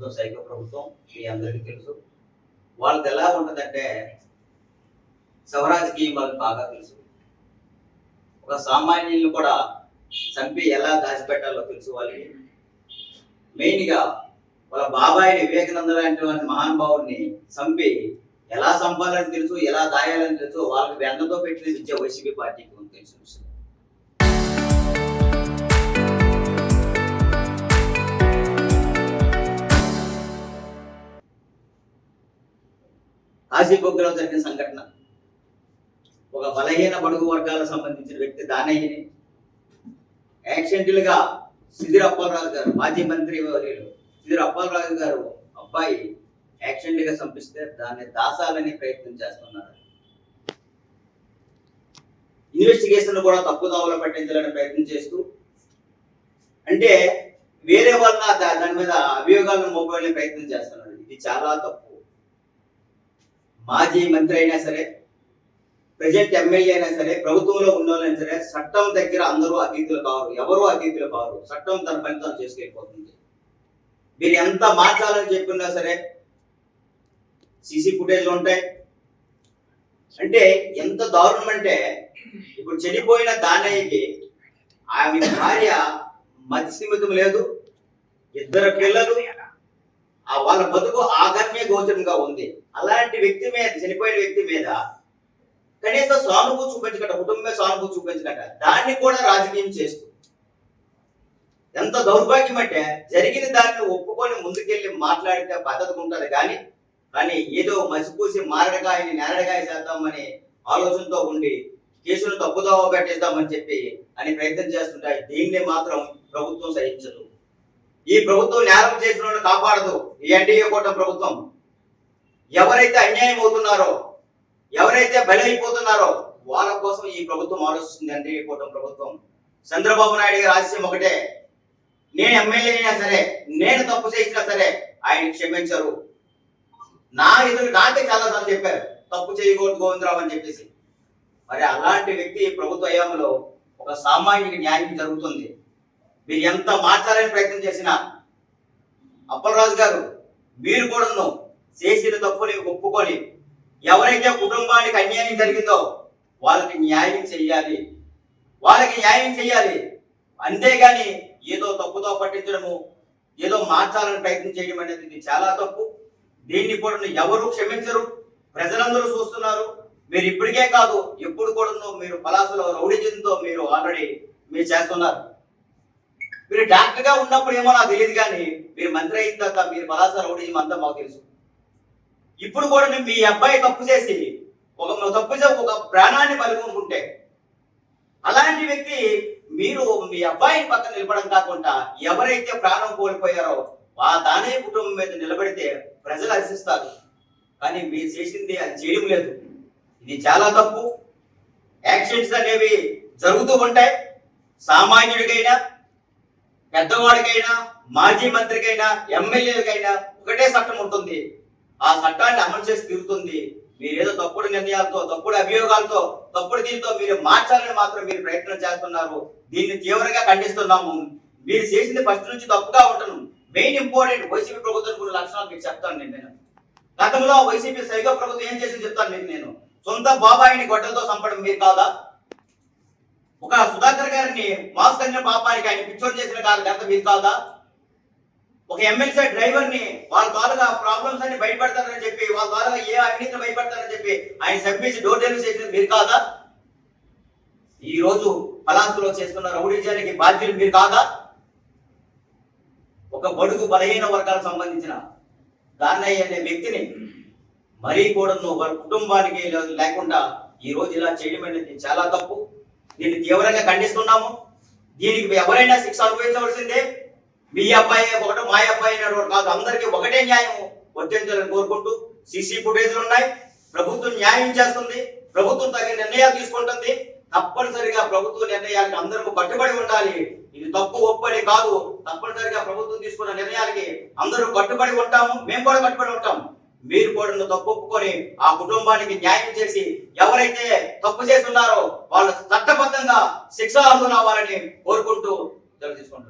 ప్రభుత్వం సైకో ప్రభుత్వం మీ అందరికీ తెలుసు. వాళ్ళది ఎలా ఉంటుందంటే స్వరాజకీయం వాళ్ళకి బాగా తెలుసు. ఒక సామాన్యుల్ని కూడా చంపి ఎలా దాచిపెట్టాలో తెలుసు వాళ్ళకి. మెయిన్గా వాళ్ళ బాబాయిని వివేకానంద లాంటి మహానుభావుడిని చంపి ఎలా చంపాలని తెలుసు, ఎలా దాయాలని తెలుసు. వాళ్ళకి వెన్నతో పెట్టిన విద్య వైసీపీ పార్టీకి తెలుసు విషయం. కాశీబొగ్గలో జరిగిన సంఘటన, ఒక బలహీన బడుగు వర్గాలకు సంబంధించిన వ్యక్తి దానయ్యని యాక్సిడెంటల్గా సిదిరి అప్పలరాజు గారు, మాజీ మంత్రి సిదిరి అప్పలరాజు గారు అబ్బాయి యాక్సిడెంట్గా చంపిస్తే దాన్ని దాసాలని ప్రయత్నం చేస్తున్నారు. ఇన్వెస్టిగేషన్ కూడా తప్పుదోవలో పట్టించాలని ప్రయత్నం చేస్తూ, అంటే వేరే వాళ్ళ దాని మీద అభియోగాలను మోపాలని ప్రయత్నం చేస్తున్నారు. ఇది చాలా తప్పు. మాజీ మంత్రి అయినా సరే, ప్రజెంట్ ఎమ్మెల్యే అయినా సరే, ప్రభుత్వంలో ఉన్నోళ్ళైనా సరే, చట్టం దగ్గర అందరూ అతీతులు కారు, ఎవరూ అతీతులు కారు. చట్టం తన పని తాను చేసుకెళ్ళిపోతుంది. మీరు ఎంత మార్చాలని చెప్పినా సరే సీసీ ఫుటేజ్లు ఉంటాయి. అంటే ఎంత దారుణం అంటే, ఇప్పుడు చనిపోయిన దానయ్యకి ఆమె భార్య మతి స్థిమితం లేదు, ఇద్దరు పిల్లలు, వాళ్ళ బతుకు ఆగమ్య గోచరంగా ఉంది. అలాంటి వ్యక్తి మీద, చనిపోయిన వ్యక్తి మీద కనీసం సానుభూతి చూపించగట, కుటుంబమే సానుభూతి చూపించగట, దాన్ని కూడా రాజకీయం చేస్తూ, ఎంత దౌర్భాగ్యం అంటే జరిగిన దాన్ని ఒప్పుకొని ముందుకెళ్ళి మాట్లాడితే పద్ధతి ఉంటుంది. కానీ ఏదో మసిపూసి మారడకాయని నేరడకాయ చేద్దామని ఆలోచనతో ఉండి కేసును తప్పుదోవ పెట్టేద్దామని చెప్పి అని ప్రయత్నం చేస్తుంటాయి. దీన్ని మాత్రం ప్రభుత్వం సహించదు. ఈ ప్రభుత్వం నేరం చేసిన వాళ్ళని కాపాడదు. ఈ ఎన్డీఏ కూటమి ప్రభుత్వం ఎవరైతే అన్యాయం అవుతున్నారో, ఎవరైతే బలైపోతున్నారో వాళ్ళ కోసం ఈ ప్రభుత్వం ఆలోచిస్తుంది. ఎన్డీఏ కూటమి ప్రభుత్వం. చంద్రబాబు నాయుడు గారి ఆశయం ఒకటే, నేను ఎమ్మెల్యే అయినా సరే, నేను తప్పు చేసినా సరే ఆయన క్షమించరు. నాకే చాలా సార్లు చెప్పారు తప్పు చేయకూడదు గోవిందరావు అని చెప్పేసి. మరి అలాంటి వ్యక్తి ప్రభుత్వ హయాంలో ఒక సామాన్యుడికి న్యాయం జరుగుతుంది. మీరు ఎంత మార్చాలని ప్రయత్నం చేసినా, అప్పలరాజు గారు మీరు కూడా చేసిన తప్పుని ఒప్పుకొని ఎవరైతే కుటుంబానికి అన్యాయం జరిగిందో వాళ్ళకి న్యాయం చెయ్యాలి, వాళ్ళకి న్యాయం చెయ్యాలి. అంతేగాని ఏదో తప్పుతో పట్టించడము, ఏదో మార్చాలని ప్రయత్నం చేయడం అనేది ఇది చాలా తప్పు. దీన్ని కూడా ఎవరు క్షమించరు. ప్రజలందరూ చూస్తున్నారు. మీరు ఇప్పటికే కాదు, ఎప్పుడు కూడా మీరు పలాసలో రౌడీజంతో మీరు ఆల్రెడీ మీరు చేస్తున్నారు. మీరు డాక్టర్గా ఉన్నప్పుడు ఏమో నాకు తెలియదు, కానీ మీరు మంత్రి అయిన తర్వాత మీరు పలాస రౌడీజం అంతా మాకు తెలుసు. ఇప్పుడు కూడా మీ అబ్బాయి తప్పు చేసి ఒక ప్రాణాన్ని బలికొనుకుంటే, అలాంటి వ్యక్తి మీరు మీ అబ్బాయిని పక్కన నిలబడడం కాకుండా ఎవరైతే ప్రాణం కోల్పోయారో ఆ దానయ్య కుటుంబం మీద నిలబడితే ప్రజలు హర్షిస్తారు. కానీ మీరు చేసింది అది చేయడం లేదు. ఇది చాలా తప్పు. యాక్సిడెంట్స్ అనేవి జరుగుతూ ఉంటాయి. సామాన్యుడికైనా, పెద్దవాడికైనా, మాజీ మంత్రికైనా, ఎమ్మెల్యేలకైనా ఒకటే చట్టం ఉంటుంది. ఆ చట్టాన్ని అమలు చేసి తీరుతుంది. మీరు ఏదో తప్పుడు నిర్ణయాలతో, తప్పుడు అభియోగాలతో, తప్పుడు దీంతో మీరు మార్చాలని మాత్రం మీరు ప్రయత్నం చేస్తున్నారు. దీన్ని తీవ్రంగా ఖండిస్తున్నాము. మీరు చేసింది ఫస్ట్ నుంచి తప్పుగా ఉంటాను. మెయిన్ ఇంపార్టెంట్ వైసీపీ ప్రభుత్వం కొన్ని లక్షణాలు మీకు చెప్తాను నేను. గతంలో వైసీపీ సైకో ప్రభుత్వం ఏం చేసింది చెప్తాను మీకు నేను. సొంత బాబాయిని గొడ్డలతో చంపడం మీరు కాదా? ఒక సుధాకర్ గారిని మాస్కన్య పాపానికి ఆయన పిచ్చోడు చేసిన ఘనత మీరు కాదా? ఒక ఎమ్మెల్సీ డ్రైవర్ ని వాళ్ళ తాలూకా ప్రాబ్లమ్స్ అన్ని బయటపడతారని చెప్పి, వాళ్ళ తాలూకా ఏ అవినీతిని బయటపడతారని చెప్పి ఆయన చంపించి డోర్ డెలివరీ చేసిన మీరు కాదా? ఈ రోజు పలాసలో చేస్తున్న రౌడీజానికి బాధ్యులు మీరు కాదా? ఒక బడుగు బలహీన వర్గాలకు సంబంధించిన దానయ్య అనే వ్యక్తిని మరీ కూడా వాళ్ళ కుటుంబానికి లేకుండా ఈ రోజు ఇలా చేయడం అనేది చాలా తప్పు. దీన్ని తీవ్రంగా ఖండిస్తున్నాము. దీనికి ఎవరైనా శిక్ష అనుభవించవలసిందే. మీ అబ్బాయి ఒకటి, మా అబ్బాయి కాదు, అందరికీ ఒకటే న్యాయం వర్తించాలని కోరుకుంటూ, సీసీ ఫుటేజ్లు ఉన్నాయి. ప్రభుత్వం న్యాయం చేస్తుంది. ప్రభుత్వం తగిన నిర్ణయాలు తీసుకుంటుంది. తప్పనిసరిగా ప్రభుత్వ నిర్ణయాలకు అందరూ కట్టుబడి ఉండాలి. ఇది తప్పు ఒప్పని కాదు. తప్పనిసరిగా ప్రభుత్వం తీసుకున్న నిర్ణయాలకి అందరూ కట్టుబడి ఉంటాము. మేము కూడా కట్టుబడి ఉంటాము. మీరు కూడా తప్పు ఒప్పుకొని ఆ కుటుంబానికి న్యాయం చేసి ఎవరైతే తప్పు చేస్తున్నారో వాళ్ళు చట్టబద్ధంగా శిక్ష అందుకోవాలని కోరుకుంటూ తీసుకుంటున్నాం.